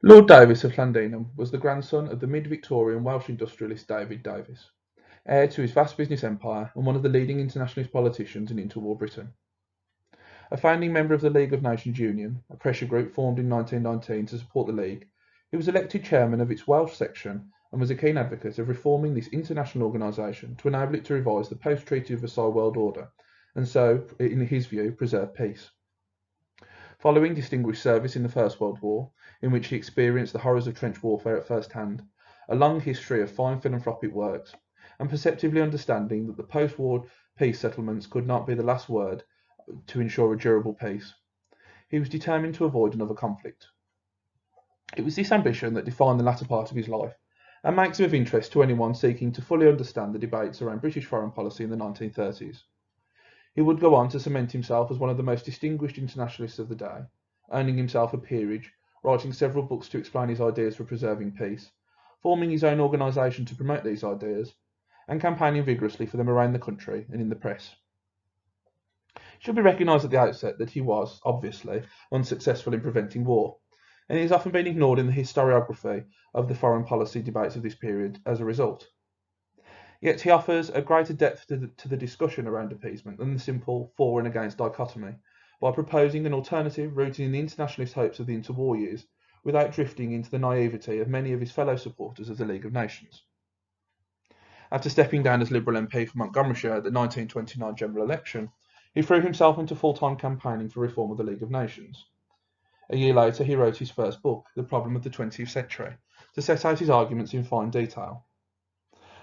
Lord Davies of Llandinam was the grandson of the mid-Victorian Welsh industrialist David Davies, heir to his vast business empire and one of the leading internationalist politicians in interwar Britain. A founding member of the League of Nations Union, a pressure group formed in 1919 to support the League, he was elected chairman of its Welsh section and was a keen advocate of reforming this international organisation to enable it to revise the post-Treaty of Versailles world order and so, in his view, preserve peace. Following distinguished service in the First World War, in which he experienced the horrors of trench warfare at first hand, a long history of fine philanthropic works, and perceptively understanding that the post-war peace settlements could not be the last word to ensure a durable peace, he was determined to avoid another conflict. It was this ambition that defined the latter part of his life, and makes him of interest to anyone seeking to fully understand the debates around British foreign policy in the 1930s. He would go on to cement himself as one of the most distinguished internationalists of the day, earning himself a peerage, writing several books to explain his ideas for preserving peace, forming his own organisation to promote these ideas, and campaigning vigorously for them around the country and in the press. It should be recognised at the outset that he was, obviously, unsuccessful in preventing war, and he has often been ignored in the historiography of the foreign policy debates of this period as a result. Yet he offers a greater depth to the discussion around appeasement than the simple for and against dichotomy, by proposing an alternative rooted in the internationalist hopes of the interwar years, without drifting into the naivety of many of his fellow supporters of the League of Nations. After stepping down as Liberal MP for Montgomeryshire at the 1929 general election, he threw himself into full-time campaigning for reform of the League of Nations. A year later he wrote his first book, The Problem of the 20th Century, to set out his arguments in fine detail.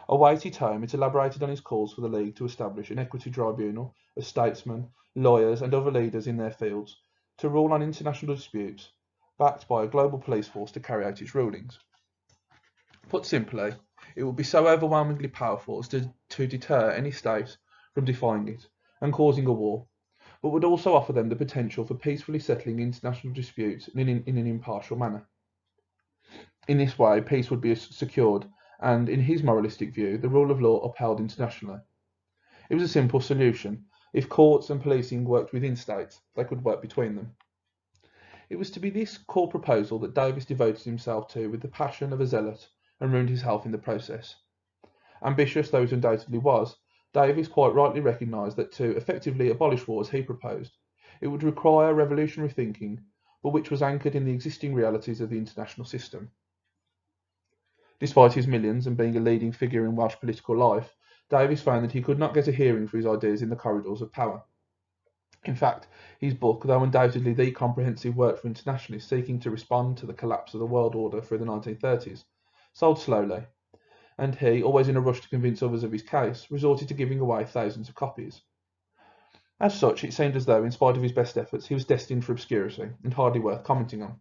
A weighty tome, it elaborated on his calls for the League to establish an equity tribunal of statesmen, lawyers and other leaders in their fields to rule on international disputes, backed by a global police force to carry out its rulings. Put simply, it would be so overwhelmingly powerful as to deter any state from defying it and causing a war, but would also offer them the potential for peacefully settling international disputes in an impartial manner. In this way, peace would be secured and, in his moralistic view, the rule of law upheld internationally. It was a simple solution. If courts and policing worked within states, they could work between them. It was to be this core proposal that Davies devoted himself to with the passion of a zealot and ruined his health in the process. Ambitious though it undoubtedly was, Davies quite rightly recognised that to effectively abolish war as he proposed, it would require revolutionary thinking, but which was anchored in the existing realities of the international system. Despite his millions and being a leading figure in Welsh political life, Davies found that he could not get a hearing for his ideas in the corridors of power. In fact, his book, though undoubtedly the comprehensive work for internationalists seeking to respond to the collapse of the world order through the 1930s, sold slowly, and he, always in a rush to convince others of his case, resorted to giving away thousands of copies. As such, it seemed as though, in spite of his best efforts, he was destined for obscurity and hardly worth commenting on.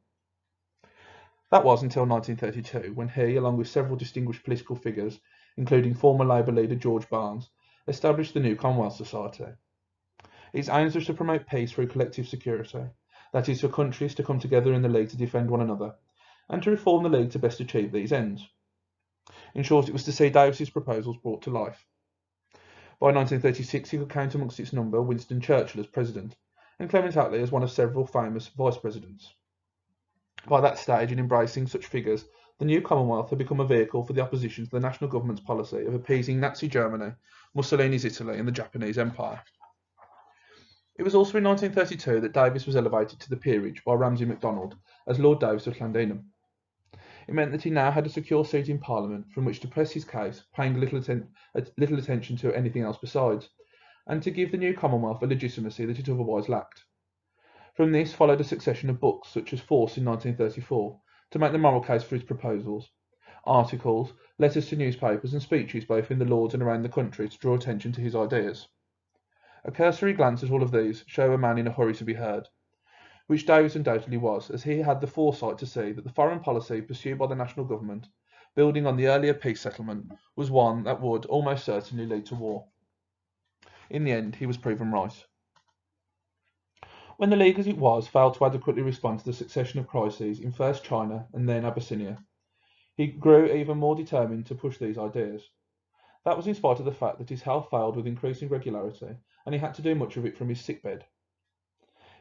That was until 1932, when he, along with several distinguished political figures, including former Labour leader George Barnes, established the new Commonwealth Society. Its aims were to promote peace through collective security, that is, for countries to come together in the League to defend one another, and to reform the League to best achieve these ends. In short, it was to see Davies's proposals brought to life. By 1936 he could count amongst its number Winston Churchill as president, and Clement Attlee as one of several famous vice-presidents. By that stage, in embracing such figures, the new Commonwealth had become a vehicle for the opposition to the national government's policy of appeasing Nazi Germany, Mussolini's Italy and the Japanese Empire. It was also in 1932 that Davies was elevated to the peerage by Ramsay MacDonald as Lord Davies of Llandinam. It meant that he now had a secure seat in Parliament from which to press his case, paying little attention to anything else besides, and to give the new Commonwealth a legitimacy that it otherwise lacked. From this followed a succession of books such as Force in 1934, to make the moral case for his proposals, articles, letters to newspapers and speeches both in the Lords and around the country to draw attention to his ideas. A cursory glance at all of these show a man in a hurry to be heard, which Davies undoubtedly was, as he had the foresight to see that the foreign policy pursued by the national government, building on the earlier peace settlement, was one that would almost certainly lead to war. In the end, he was proven right. When the League as it was failed to adequately respond to the succession of crises in first China and then Abyssinia, he grew even more determined to push these ideas. That was in spite of the fact that his health failed with increasing regularity, and he had to do much of it from his sickbed.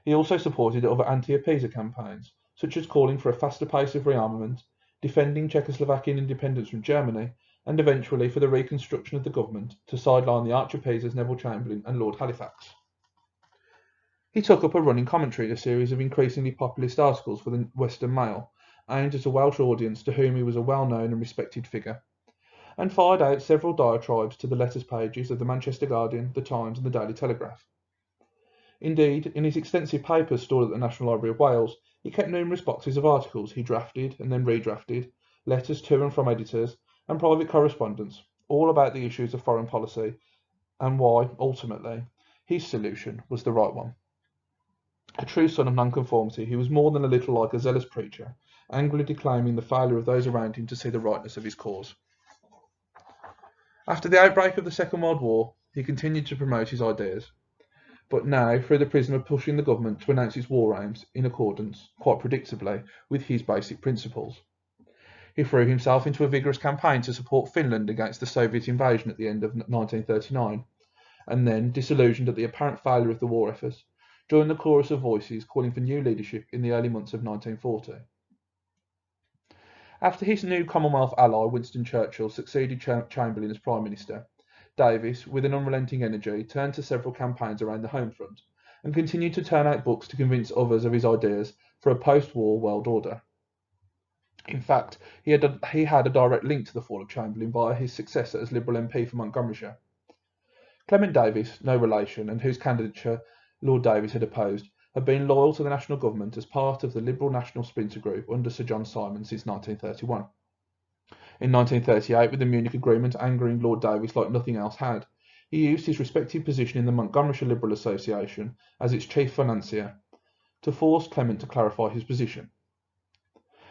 He also supported other anti-appeaser campaigns, such as calling for a faster pace of rearmament, defending Czechoslovakian independence from Germany, and eventually for the reconstruction of the government to sideline the Archduke as Neville Chamberlain and Lord Halifax. He took up a running commentary in a series of increasingly populist articles for the Western Mail, aimed at a Welsh audience to whom he was a well-known and respected figure, and fired out several diatribes to the letters pages of the Manchester Guardian, the Times and the Daily Telegraph. Indeed, in his extensive papers stored at the National Library of Wales, he kept numerous boxes of articles he drafted and then redrafted, letters to and from editors, and private correspondence, all about the issues of foreign policy and why, ultimately, his solution was the right one. A true son of nonconformity, he was more than a little like a zealous preacher, angrily declaiming the failure of those around him to see the rightness of his cause. After the outbreak of the Second World War, he continued to promote his ideas, but now through the prism of pushing the government to announce its war aims in accordance, quite predictably, with his basic principles. He threw himself into a vigorous campaign to support Finland against the Soviet invasion at the end of 1939, and then, disillusioned at the apparent failure of the war effort, joined the chorus of voices calling for new leadership in the early months of 1940. After his new Commonwealth ally Winston Churchill succeeded Chamberlain as Prime Minister, Davies, with an unrelenting energy, turned to several campaigns around the home front and continued to turn out books to convince others of his ideas for a post-war world order. In fact, he had a direct link to the fall of Chamberlain via his successor as Liberal MP for Montgomeryshire. Clement Davies, no relation, and whose candidature Lord Davies had opposed, had been loyal to the national government as part of the Liberal National Splinter Group under Sir John Simon since 1931. In 1938, with the Munich Agreement angering Lord Davies like nothing else had, he used his respected position in the Montgomeryshire Liberal Association as its chief financier to force Clement to clarify his position.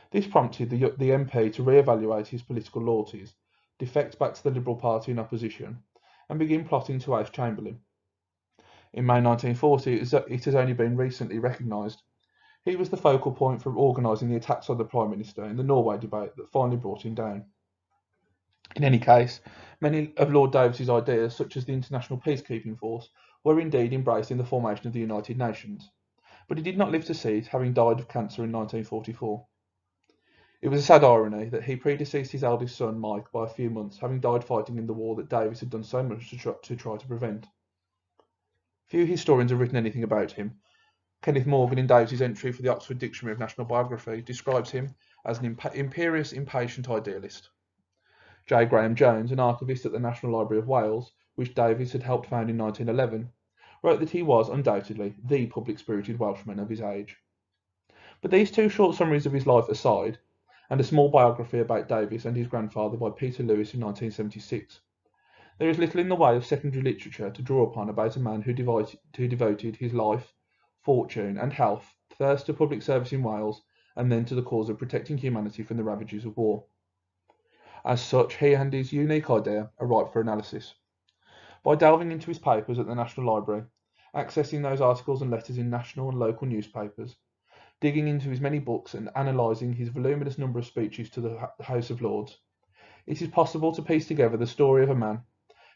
This prompted the MP to re-evaluate his political loyalties, defect back to the Liberal Party in opposition, and begin plotting to oust Chamberlain. In May 1940, it has only been recently recognised, he was the focal point for organising the attacks on the Prime Minister in the Norway debate that finally brought him down. In any case, many of Lord Davies's ideas, such as the International Peacekeeping Force, were indeed embraced in the formation of the United Nations, but he did not live to see it, having died of cancer in 1944. It was a sad irony that he predeceased his eldest son, Mike, by a few months, having died fighting in the war that Davies had done so much to try to prevent. Few historians have written anything about him. Kenneth Morgan, in Davies's entry for the Oxford Dictionary of National Biography, describes him as an imperious, impatient idealist. J. Graham Jones, an archivist at the National Library of Wales, which Davies had helped found in 1911, wrote that he was undoubtedly the public-spirited Welshman of his age. But these two short summaries of his life aside, and a small biography about Davies and his grandfather by Peter Lewis in 1976, there is little in the way of secondary literature to draw upon about a man who devoted his life, fortune and health first to public service in Wales and then to the cause of protecting humanity from the ravages of war. As such, he and his unique idea are ripe for analysis. By delving into his papers at the National Library, accessing those articles and letters in national and local newspapers, digging into his many books and analysing his voluminous number of speeches to the House of Lords, it is possible to piece together the story of a man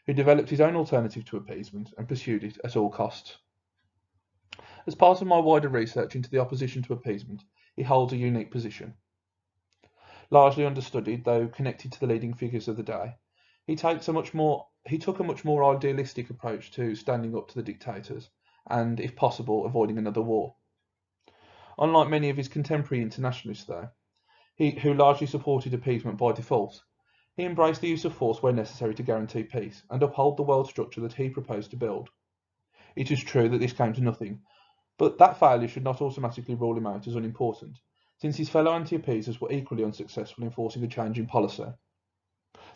who developed his own alternative to appeasement and pursued it at all costs. As part of my wider research into the opposition to appeasement, he holds a unique position. Largely understudied, though connected to the leading figures of the day, he took a much more idealistic approach to standing up to the dictators and, if possible, avoiding another war. Unlike many of his contemporary internationalists, though, who largely supported appeasement by default, he embraced the use of force where necessary to guarantee peace and uphold the world structure that he proposed to build. It is true that this came to nothing, but that failure should not automatically rule him out as unimportant, since his fellow anti-appeasers were equally unsuccessful in forcing a change in policy.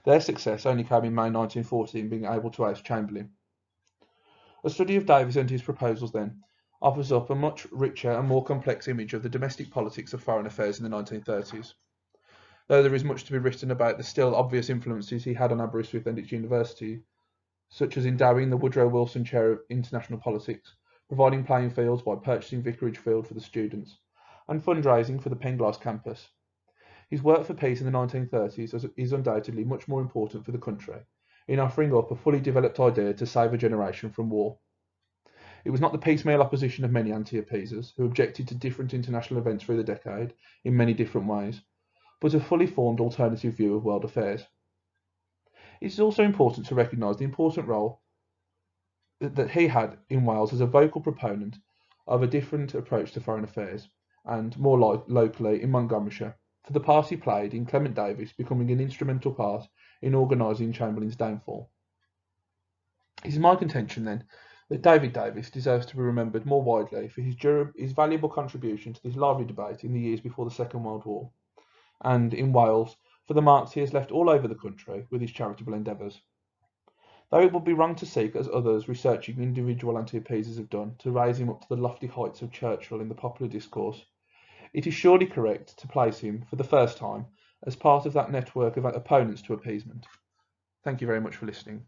Their success only came in May 1940 in being able to oust Chamberlain. A study of Davies and his proposals, then, offers up a much richer and more complex image of the domestic politics of foreign affairs in the 1930s. Though there is much to be written about the still obvious influences he had on Aberystwyth and its university, such as endowing the Woodrow Wilson Chair of International Politics, providing playing fields by purchasing Vicarage Field for the students, and fundraising for the Penglas campus. His work for peace in the 1930s is undoubtedly much more important for the country, in offering up a fully developed idea to save a generation from war. It was not the piecemeal opposition of many anti-appeasers who objected to different international events through the decade in many different ways, but a fully formed alternative view of world affairs. It is also important to recognise the important role that he had in Wales as a vocal proponent of a different approach to foreign affairs, and more locally in Montgomeryshire, for the part he played in Clement Davies becoming an instrumental part in organising Chamberlain's downfall. It is my contention, then, that David Davies deserves to be remembered more widely for his valuable contribution to this lively debate in the years before the Second World War, and in Wales for the marks he has left all over the country with his charitable endeavours. Though it would be wrong to seek, as others researching individual anti-appeasers have done, to raise him up to the lofty heights of Churchill in the popular discourse, it is surely correct to place him, for the first time, as part of that network of opponents to appeasement. Thank you very much for listening.